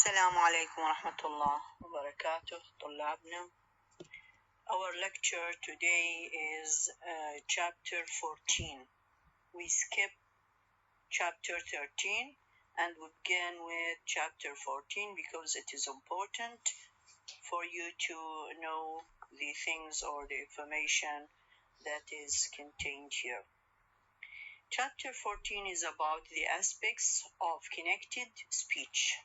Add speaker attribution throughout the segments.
Speaker 1: السلام عليكم ورحمة الله وبركاته طلابنا. Our lecture today is chapter 14. We skip chapter 13 and we begin with chapter 14 because it is important for you to know the things or the information that is contained here. Chapter 14 is about the aspects of connected speech.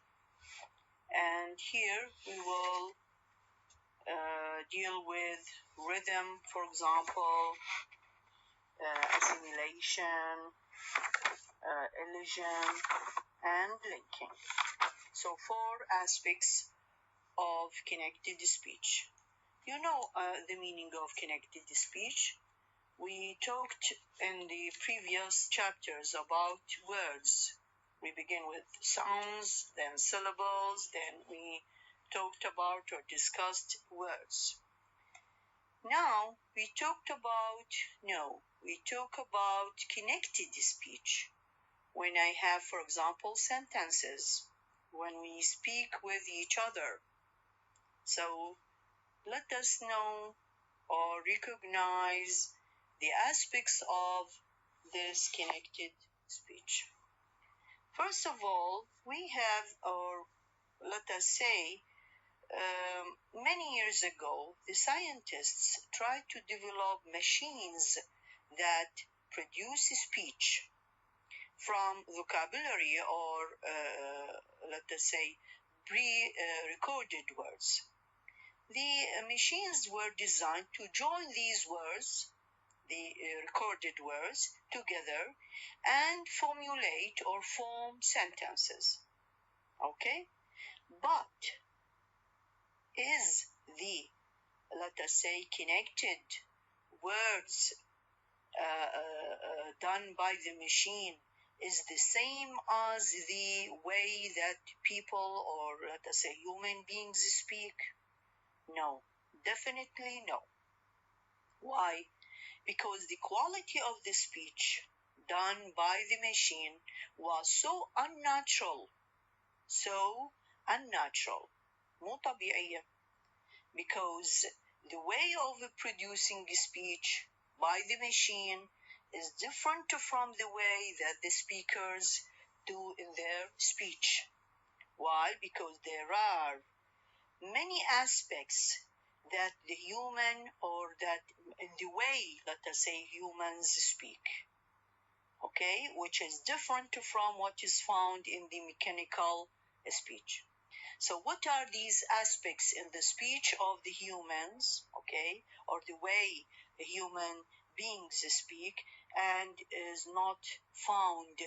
Speaker 1: And here we will deal with rhythm, for example, assimilation, elision, and linking. So 4 aspects of connected speech. You know the meaning of connected speech. We talked in the previous chapters about words. We begin with sounds, then syllables, then we talked about or discussed words. Now we talk about connected speech. When I have, for example, sentences, when we speak with each other. So let us know or recognize the aspects of this connected speech. First of all, we have, or let us say, many years ago, the scientists tried to develop machines that produce speech from vocabulary or, let us say, pre-recorded words. The machines were designed to join these words, the recorded words, together and formulate or form sentences. Okay? But is the, let us say, connected words done by the machine is the same as the way that people or, let us say, human beings speak? No, definitely no. Why? Because the quality of the speech done by the machine was so unnatural, مو طبيعية, because the way of producing speech by the machine is different from the way that the speakers do in their speech. Why? Because there are many aspects that the human or that in the way, let us say, humans speak, okay, which is different from what is found in the mechanical speech. So what are these aspects in the speech of the humans, okay, or the way the human beings speak and is not found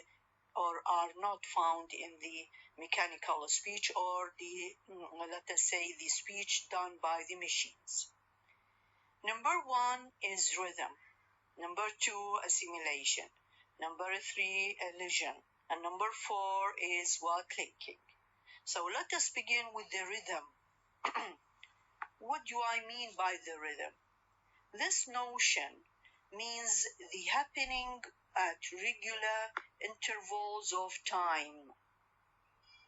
Speaker 1: or are not found in the mechanical speech or the, let us say, the speech done by the machines? Number 1 is rhythm. Number 2, assimilation. Number 3, elision. And number 4 is linking. So let us begin with the rhythm. What do I mean by the rhythm? This notion means the happening at regular intervals of time.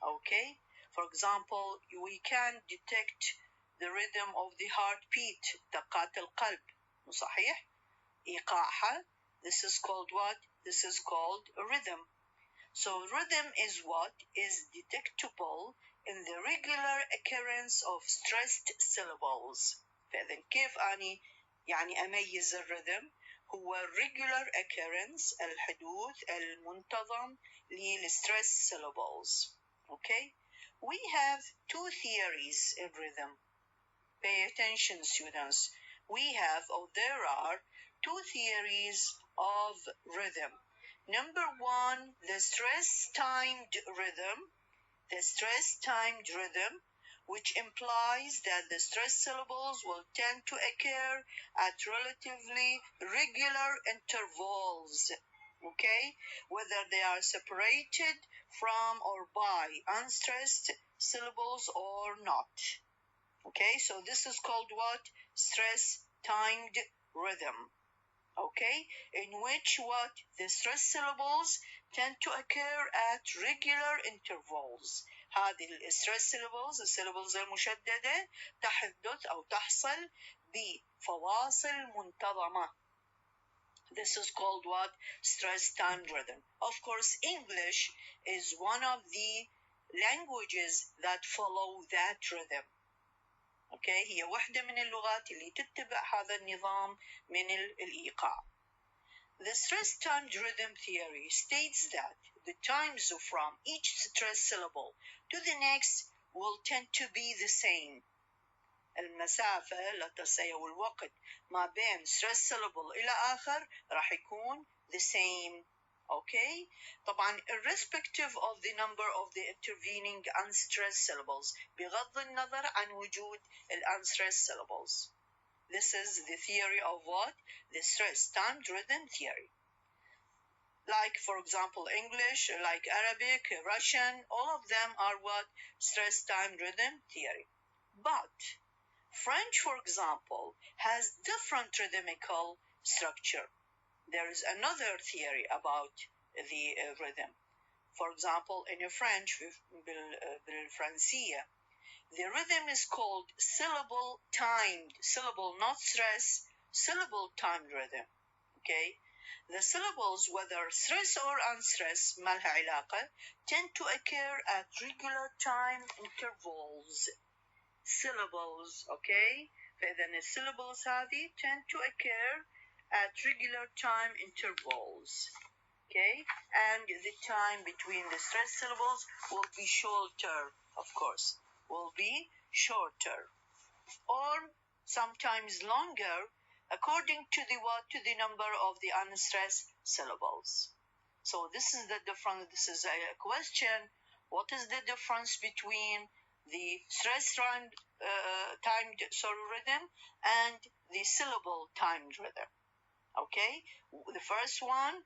Speaker 1: Okay? For example, we can detect the rhythm of the heartbeat, دقات القلب. صحيح؟ إيقاعها. This is called what? This is called rhythm. So rhythm is what is detectable in the regular occurrence of stressed syllables. فإذا كيف أني يعني أميز الرhythm؟ هو regular occurrence الحدوث المنتظم للstressed syllables. Okay? We have 2 theories in rhythm. Pay attention, students. There are 2 theories of rhythm. Number 1, the stress-timed rhythm. The stress-timed rhythm, which implies that the stress syllables will tend to occur at relatively regular intervals, okay, whether they are separated from or by unstressed syllables or not. Okay, so this is called what? Stress-timed rhythm. Okay, in which the stress syllables tend to occur at regular intervals هذه الستريس syllables السيلابلز المشددة تحدث أو تحصل بفواصل منتظمة. This is called what? Stress time rhythm. Of course, English is one of the languages that follow that rhythm. Okay, هي واحدة من اللغات اللي تتبع هذا النظام من الإيقاع. The stress time rhythm theory states that the times from each stress syllable to the next will tend to be the same. المسافة أو الوقت ما بين stress syllable إلى آخر راح يكون the same. Okay. طبعا irrespective of the number of the intervening unstressed syllables بغض النظر عن وجود unstressed syllables. This is the theory of what? The stress time rhythm theory. Like, for example, English, like Arabic, Russian, all of them are what? Stress time rhythm theory. But French, for example, has different rhythmical structure. There is another theory about the rhythm. For example, in French, بالفرنسية, the rhythm is called syllable timed, syllable not stress, syllable timed rhythm. Okay? The syllables, whether stress or unstress, ما لها علاقة, tend to occur at regular time intervals. Syllables, okay? فإذا الsyllables هذه tend to occur at regular time intervals. Okay? And the time between the stress syllables will be shorter, of course, will be shorter. Or sometimes longer, according to the number of the unstressed syllables. So this is the difference. This is a question. What is the difference between the stress timed rhythm and the syllable timed rhythm? Okay, the first one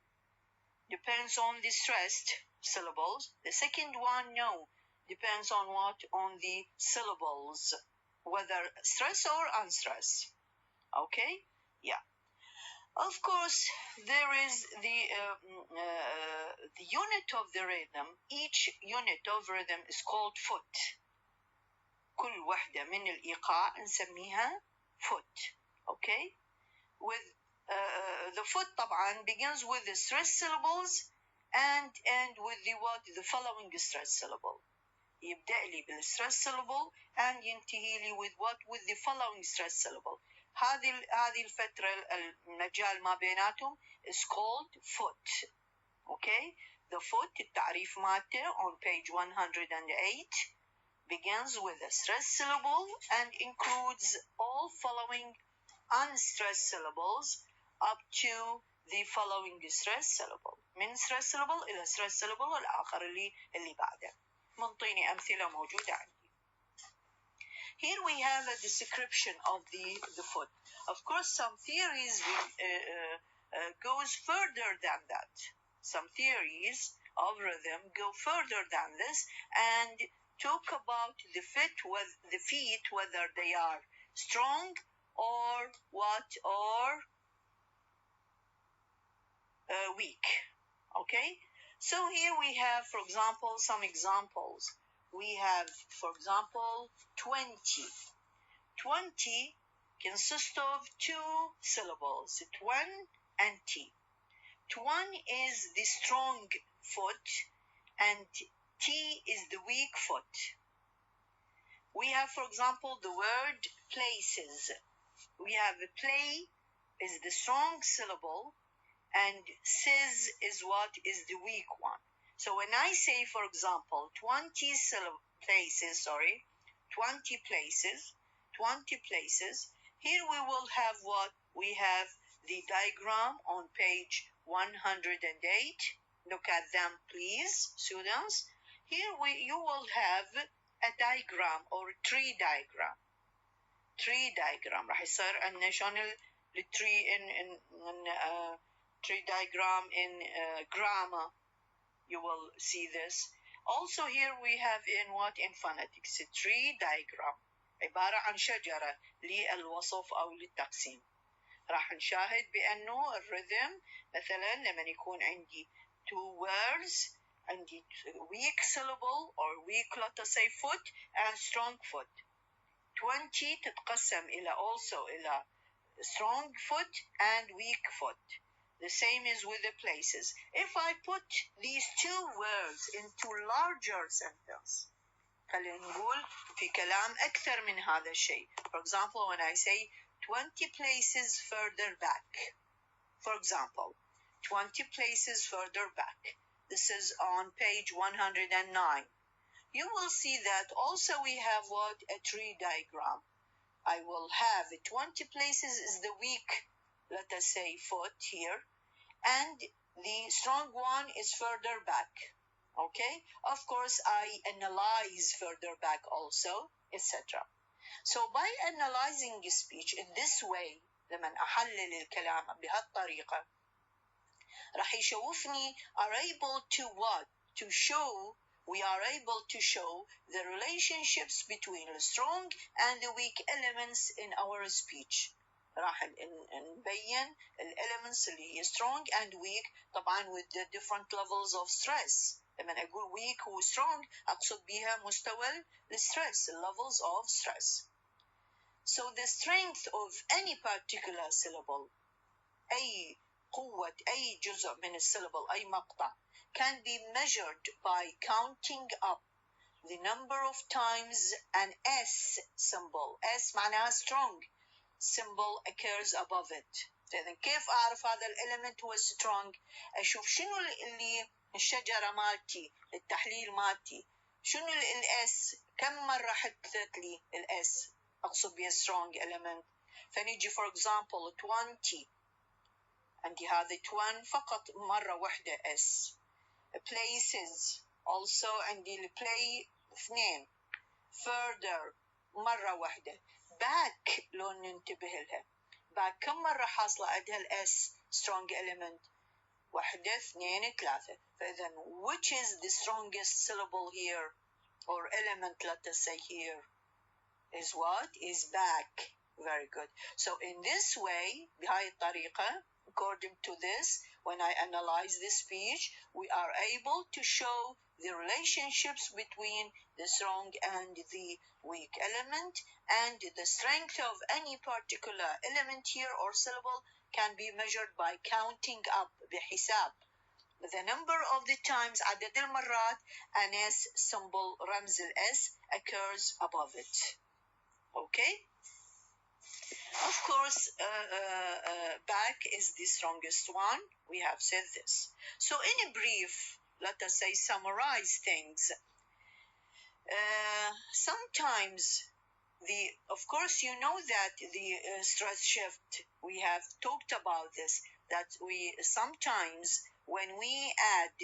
Speaker 1: depends on the stressed syllables. The second one, no, depends on what? On the syllables, whether stress or unstress. Okay, yeah. Of course, there is the unit of the rhythm. Each unit of rhythm is called foot. كل واحدة من الإيقاع نسميها foot. Okay, with the foot طبعا begins with the stress syllables and end with the following stress syllable. يبدأ لي بالstress syllable and ينتهي لي with the following stress syllable. هذه الفترة المجال ما بيناتهم is called foot. Okay, the foot التعريف مالته on page 108 begins with a stress syllable and includes all following unstressed syllables up to the following stress syllable. من stress syllable إلى stress syllable الآخر اللي بعده. منطيني أمثلة موجودة عندي. Here we have a description of the foot. Of course, some theories goes further than that. Some theories of rhythm go further than this and talk about the feet, whether they are strong or what, or weak. Okay, so here we have, for example, some examples. We have, for example, 20. 20 consists of two syllables, twen and t. Twen is the strong foot and t is the weak foot. We have, for example, the word places. We have the play is the strong syllable and sis is what is the weak one. So when I say, for example, 20 places, 20 places, here we will have what? We have the diagram on page 108. Look at them, please, students. Here you will have a diagram or tree diagram. Tree diagram. راح يصير عندنا شلون الtree in tree diagram in grammar. You will see this. Also here we have in what? In phonetics, a tree diagram. عبارة عن شجرة للوصف أو للتقسيم. راح نشاهد بأنه الرhythm مثلا لما يكون عندي two words عندي weak syllable or weak let us say foot and strong foot. 20 تتقسم إلى also إلى strong foot and weak foot. The same is with the places. If I put these two words into larger sentence, خلينا نقول في كلام أكثر من هذا الشيء. For example, when I say 20 places further back. For example, 20 places further back. This is on page 109. You will see that also we have what? A tree diagram. I will have 20 places is the weak, let us say, foot here, and the strong one is further back. Okay? Of course, I analyze further back also, etc. So by analyzing speech in this way, لما أحلل الكلام بهالطريقة راح يشوفني are able to what? To show, we are able to show the relationships between the strong and the weak elements in our speech. راح نبين elements اللي هي strong and weak طبعا with the different levels of stress. لما أقول weak و strong أقصد بها مستوى الstress, levels of stress. So the strength of any particular syllable, أي قوة أي جزء من الsyllable أي مقطع, can be measured by counting up the number of times an S symbol, S معناها strong symbol occurs above it. إذن كيف أعرف هذا الإليمنت هو strong؟ أشوف شنو اللي الشجرة مالتي التحليل مالتي شنو الS كم مرة حدثت لي الS أقصد بها strong element. فنيجي for example 20 عندي هذا 20 فقط مرة واحدة S. places also عندي الplay 2 further مرة واحدة. back لو ننتبه لها back كم مرة حاصلة عندها الS strong element 1 2 3. فإذا which is the strongest syllable here or element let us say here is what? Is back. Very good. So in this way بهاي الطريقة according to this, when I analyze the speech, we are able to show the relationships between the strong and the weak element, and the strength of any particular element here or syllable can be measured by counting up بحساب the number of the times عدد المرات an S symbol رمز S occurs above it. Okay? Of course, back is the strongest one. We have said this. So in a brief, let us say summarize things. Sometimes of course, you know that the stress shift, we have talked about this, that we sometimes when we add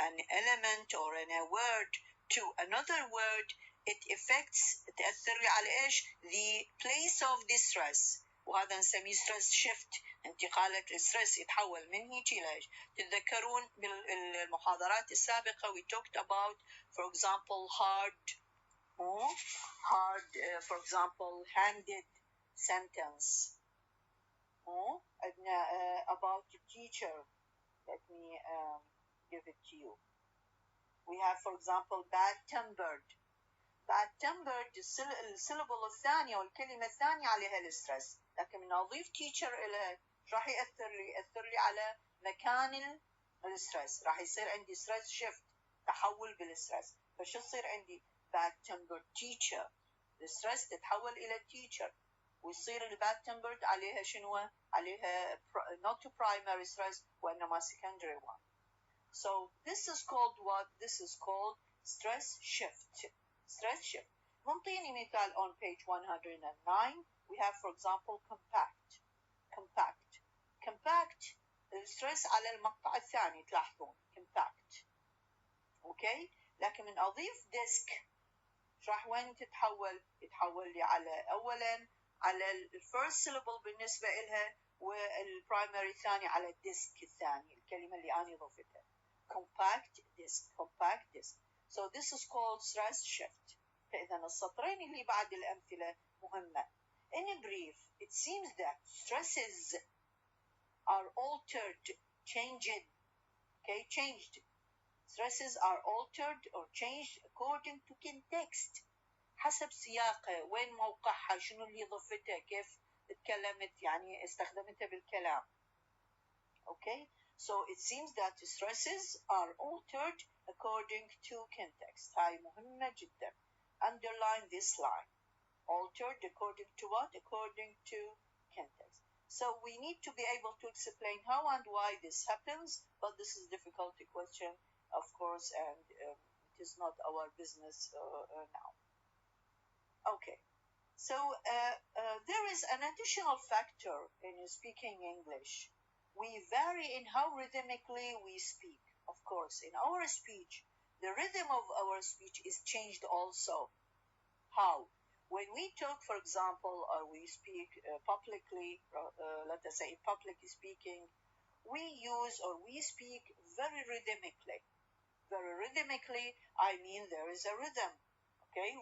Speaker 1: an element or a word to another word, it affects تأثر على إيش the place of the stress. وهذا نسميه stress shift. انتقالة الستريس يتحول من هيك إلى إيش. تتذكرون بالمحاضرات السابقة we talked about for example hard, for example handed sentence, about the teacher. Let me give it to you. We have for example bad-tempered. bad-tempered السيلابل الثانية والكلمة الثانية عليها الستريس، لكن من أضيف teacher إلى راح يأثر لي على مكان الستريس، راح يصير عندي stress shift تحول بالستريس. فشو يصير عندي bad-tempered teacher، الستريس تتحول إلى teacher، ويصير الباد-tempered عليها شنو؟ عليها not primary stress وإنما secondary one. So this is called what? This is called stress shift. Stress shift. نعطيني مثال on page 109. We have for example compact. compact الستريس على المقطع الثاني تلاحظون compact. اوكي. لكن من اضيف disk راح وين تتحول؟ يتحول لي على اولا على الفيرست syllable بالنسبه لها، والبرايمري الثاني على الديسك الثاني الكلمه اللي انا ضفتها. compact disk. So this is called stress shift. فإذا السطرين اللي بعد الأمثلة مهمة. In brief, it seems that stresses are altered, changed stresses are altered or changed according to context. حسب سياقه، وين موقعها، شنو اللي ضفتها، كيف اتكلمت، يعني استخدمتها بالكلام. Okay, so it seems that stresses are altered according to context. هاي مهمة جدا. Underline this line. Altered according to what? According to context. So we need to be able to explain how and why this happens, but this is a difficult question, of course, and it is not our business now. Okay, so there is an additional factor in speaking English. We vary in how rhythmically we speak. Of course, in our speech, the rhythm of our speech is changed also. How? When we talk, for example, or we speak publicly, let us say public speaking, we use or we speak very rhythmically. Very rhythmically, I mean there is a rhythm. Okay,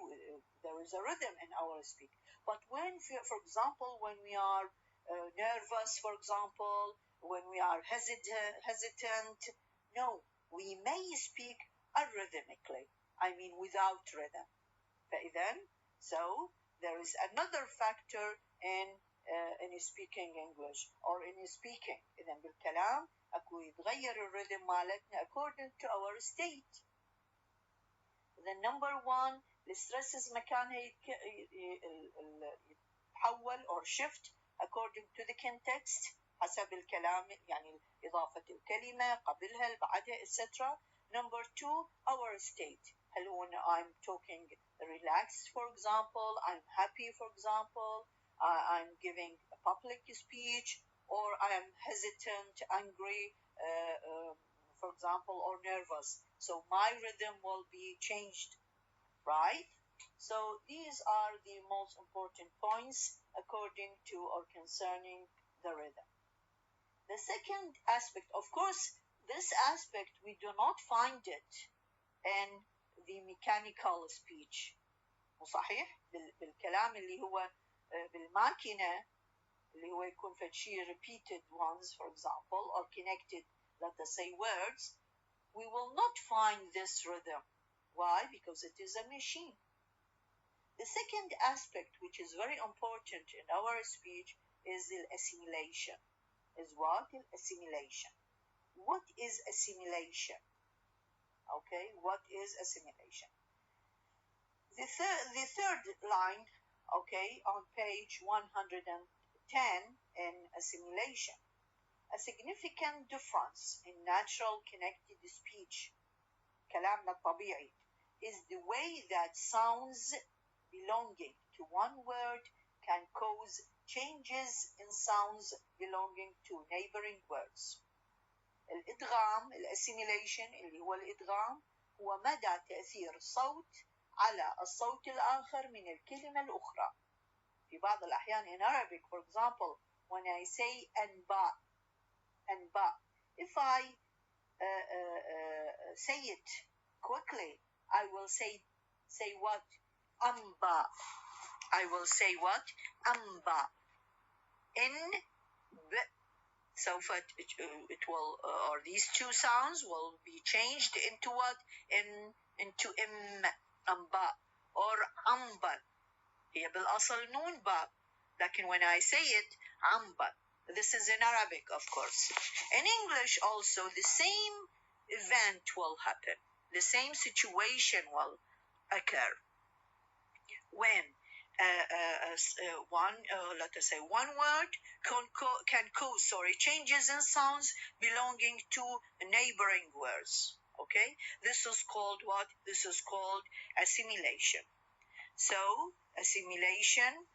Speaker 1: there is a rhythm in our speak. But when, for example, when we are nervous, for example, when we are hesitant, no, we may speak arrhythmically. I mean without rhythm. فإذن, so there is another factor in speaking English or in speaking. إذن بالكلام أكو يتغير الرhythm مالتنا according to our state. The number one, الستريسز مكانها يتحول or shift according to the context حسب الكلام، يعني إضافة الكلمة قبلها بعدها etc. Number two, our state. هل when I'm talking relaxed, for example, I'm happy, for example, I'm giving a public speech, or I am hesitant, angry, for example, or nervous. So my rhythm will be changed, right? So these are the most important points according to or concerning the rhythm. The second aspect, of course, this aspect we do not find it in the mechanical speech. صحيح بالكلام اللي هو بالماكينة اللي هو يكون في شيء repeated ones, for example, or connected, let us say, words, we will not find this rhythm. Why? Because it is a machine. The second aspect, which is very important in our speech, is the assimilation. Is what? Assimilation. What is assimilation? Okay, what is assimilation? The third line, okay, on page 110 in assimilation. A significant difference in natural connected speech, كلامنا الطبيعي, is the way that sounds belonging to one word can cause changes in sounds belonging to neighboring words. الإدغام, الاسيميليشن اللي هو الإدغام, هو مدى تأثير صوت على الصوت الآخر من الكلمة الأخرى. في بعض الأحيان in Arabic, for example, when I say أنباء, if I say it quickly, I will say what? أنباء. I will say what? أنباء. سوف it will or these two sounds will be changed into what? Into أنباء or أنباء. هي بالأصل نون باء, لكن when I say it أنباء. This is in Arabic, of course. In English also the same event will happen. The same situation will occur when let us say one word can cause changes in sounds belonging to neighboring words. Okay, this is called what? This is called assimilation. So assimilation,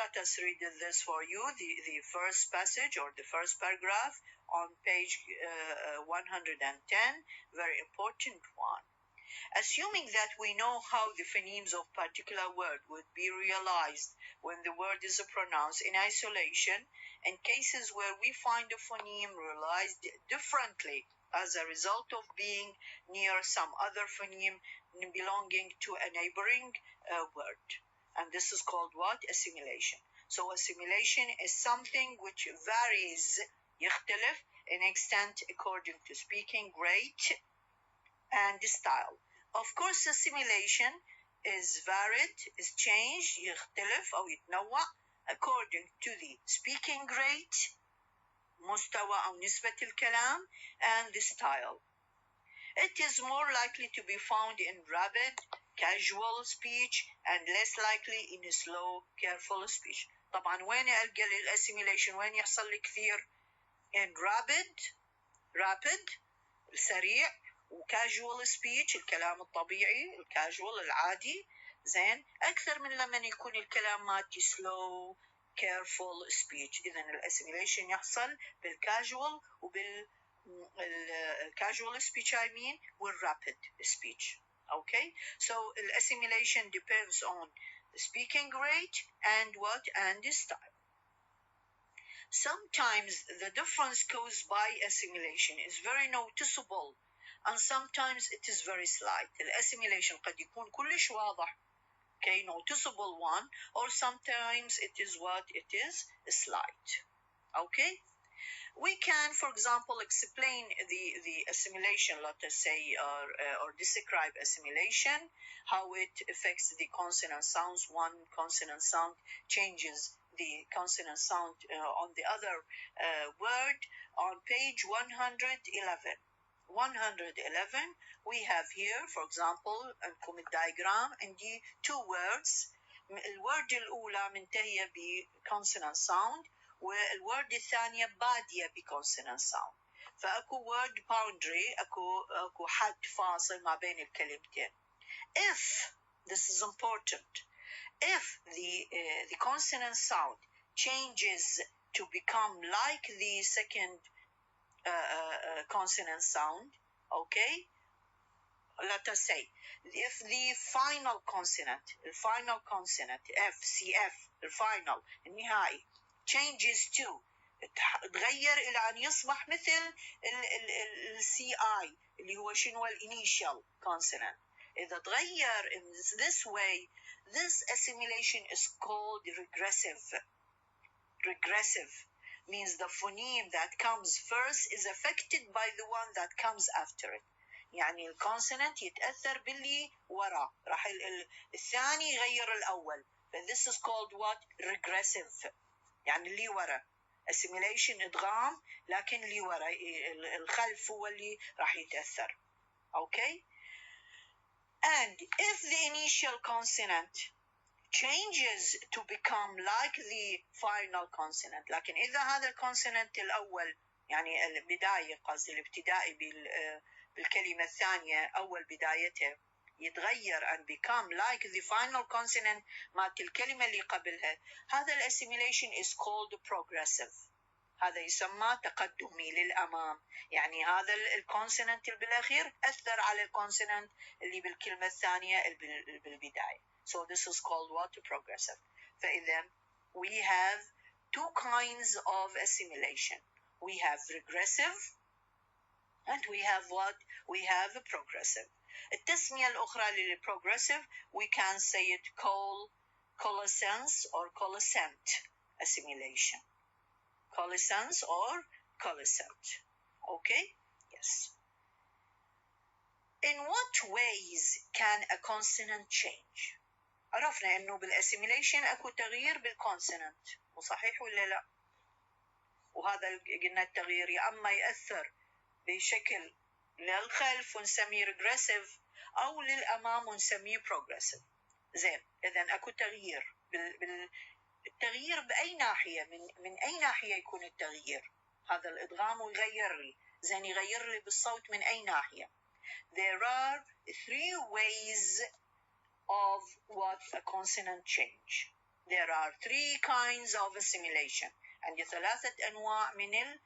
Speaker 1: let us read this for you, the first passage or the first paragraph on page 110, very important one. Assuming that we know how the phonemes of particular word would be realized when the word is pronounced in isolation, in cases where we find a phoneme realized differently as a result of being near some other phoneme belonging to a neighboring word. And this is called what? Assimilation. So assimilation is something which varies, يختلف, in extent according to speaking rate and style. Of course, assimilation is varied, is changed, يختلف أو يتنوع according to the speaking rate, مستوى أو نسبة الكلام, and the style. It is more likely to be found in rapid, casual speech and less likely in slow, careful speech. طبعا وين ألقى الاسيميليشن وين يحصل لي كثير؟ in rapid السريع وكاجوال سبيتش الكلام الطبيعي الكاجوال العادي زين أكثر من لما يكون الكلام مالتي slow careful speech. إذا الاسيميليشن يحصل بالكاجوال الكاجوال speech I mean والrapid speech. Okay, so assimilation depends on the speaking rate and the style. Sometimes the difference caused by assimilation is very noticeable and sometimes it is very slight. الاسيميليشن قد يكون كلش واضح, okay, noticeable one, or sometimes it is slight. Okay, we can, for example, explain the assimilation, let us say, or describe assimilation, how it affects the consonant sounds. One consonant sound changes the consonant sound on the other word. On page 111, we have here, for example, عندكم الدايجرام عندي two words. الورد الأولى منتهية بconsonant sound والورد الثانية بادية بconsonant sound. فأكو word boundary, أكو حد فاصل ما بين الكلمتين. If, this is important, if the consonant sound changes to become like the second consonant sound, okay, let us say, if the final consonant F, CF, the final, النهائي, changes to, تغير إلى أن يصبح مثل CI اللي هو شنو initial consonant. إذا تغير in this way, this assimilation is called regressive. Means the phoneme that comes first is affected by the one that comes after it. يعني الكونسونانت يتأثر باللي وراه, راح الثاني يغير الأول. This is called what? Regressive. يعني اللي ورا. assimilation إدغام, لكن اللي ورا الخلف هو اللي راح يتأثر. Okay? And if the initial consonant changes to become like the final consonant, لكن إذا هذا الكونسونانت الأول يعني البداية قصدي الابتدائي بالكلمة الثانية أول بدايتها يتغير and become like the final consonant مالت الكلمة اللي قبلها, هذا الاسsimilation is called progressive. هذا يسمى تقدمي للأمام, يعني هذا الكونسونانت اللي بالأخير أثر على الكونسونانت اللي بالكلمة الثانية اللي بالبداية. So this is called what? Progressive. فإذا we have two kinds of assimilation. We have regressive and we have what? We have progressive. التسمية الأخرى للprogressive we can say it coalescence or coalescent assimilation. Coalescence or coalescent. Okay? Yes. In what ways can a consonant change? عرفنا إنه بالassimilation أكو تغيير بالconsonant, وصحيح ولا لا؟ وهذا قلنا التغيير يا أما يأثر بشكل للخلف ونسميه regressive أو للأمام ونسميه progressive. زين, إذن أكو تغيير التغيير بأي ناحية, من أي ناحية يكون التغيير؟ هذا الإدغام ويغير لي, زين يغير لي بالصوت من أي ناحية؟ There are three ways of what a consonant change. There are three kinds of assimilation. عندي ثلاثة أنواع من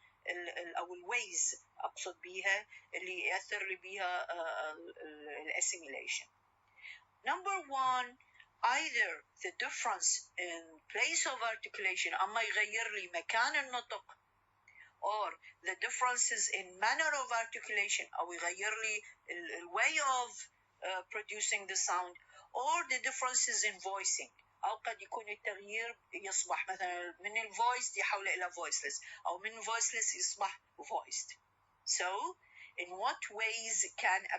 Speaker 1: أو الways أقصد بيها اللي يأثر لي بيها assimilation. Number one, either the difference in place of articulation أما يغير لي مكان النطق, or the differences in manner of articulation أو يغير لي way of producing the sound, or the differences in voicing أو قد يكون التغيير يصبح مثلا من الفويس يحول إلى voiceless أو من voiceless يصبح voiced. So in what ways can a